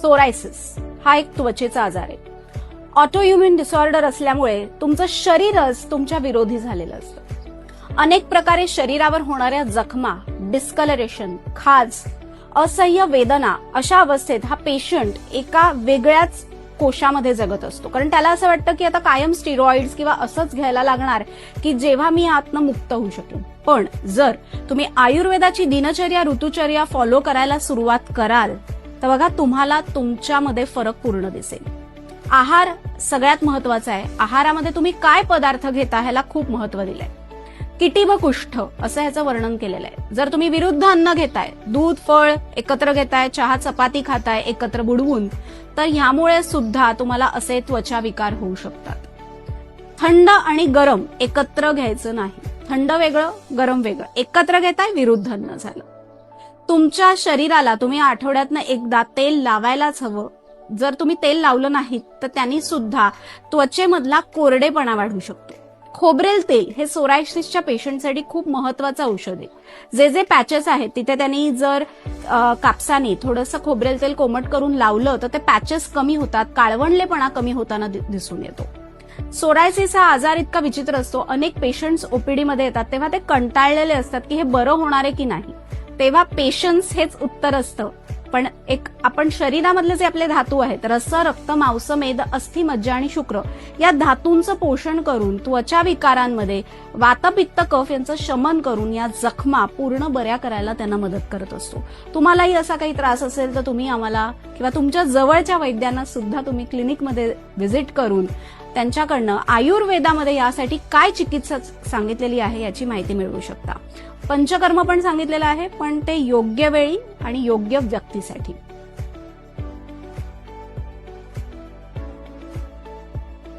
Psoriasis हा एक त्वचेचा आजार आहे. ऑटोइम्युन डिसऑर्डर असल्यामुळे तुमचं शरीरच तुमच्या विरोधी झालेलं असतं. अनेक प्रकारे शरीरावर होणाऱ्या जखमा, डिस्कलरेशन, खाज, असह्य वेदना अशा अवस्थेत हा पेशंट एका वेगळ्याच कोशामध्ये जगत असतो. कारण त्याला असं वाटतं की आता कायम स्टिरॉइड्स किंवा असंच घ्यायला लागणार की जेव्हा मी आतनं मुक्त होऊ शकेन. पण जर तुम्ही आयुर्वेदाची दिनचर्या, ऋतुचर्या फॉलो करायला सुरुवात कराल तर बघा तुम्हाला तुमच्यामध्ये फरक पूर्ण दिसेल. आहार सगळ्यात महत्वाचा आहे. आहारामध्ये तुम्ही काय पदार्थ घेता ह्याला खूप महत्व दिलंय. किटिब कुष्ठ असं ह्याचं वर्णन केलेलं आहे. जर तुम्ही विरुद्ध अन्न घेताय, दूध फळ एकत्र घेताय, चहा चपाती खाताय एकत्र बुडवून, तर ह्यामुळे सुद्धा तुम्हाला असे त्वचा विकार होऊ शकतात. थंड आणि गरम एकत्र घ्यायचं नाही. थंड वेगळं, गरम वेगळं. एकत्र घेताय, विरुद्ध अन्न झालं. तुमच्या शरीराला तुम्ही आठवड्यातनं एकदा तेल लावायलाच हवं. जर तुम्ही तेल लावलं नाहीत तर त्यांनी सुद्धा त्वचेमधला कोरडेपणा वाढू शकतो. खोबरेल तेल हे सोरायसिसच्या पेशंटसाठी खूप महत्वाचं औषध आहे. जे जे पॅचेस आहेत तिथे त्यांनी जर कापसाने थोडंसं खोबरेल तेल कोमट करून लावलं तर ते पॅचेस कमी होतात, काळवंडलेपणा कमी होताना दिसून येतो. सोरायसिस हा आजार इतका विचित्र असतो. अनेक पेशंट्स ओपीडी मध्ये येतात तेव्हा ते कंटाळलेले असतात की हे बरं होणार आहे की नाही. तेव्हा पेशन्स हेच उत्तर असतं. पण एक आपण शरीरामधले जे आपले धातू आहेत, रस, रक्त, मांस, मेद, अस्थि, मज्जा आणि शुक्र या धातूंचं पोषण करून त्वचा विकारांमध्ये वात, पित्त, कफ यांचं शमन करून या जखमा पूर्ण बऱ्या करायला त्यांना मदत करत असतो. तुम्हालाही असा काही त्रास असेल तर तुम्ही आम्हाला किंवा तुमच्या जवळच्या वैद्यांना सुद्धा तुम्ही क्लिनिकमध्ये व्हिजिट करून त्यांच्याकडनं आयुर्वेदामध्ये यासाठी काय चिकित्सा सांगितलेली आहे याची माहिती मिळवू शकता. पंचकर्म पण सांगितलेलं आहे, पण ते योग्य वेळी आणि योग्य व्यक्तीसाठी.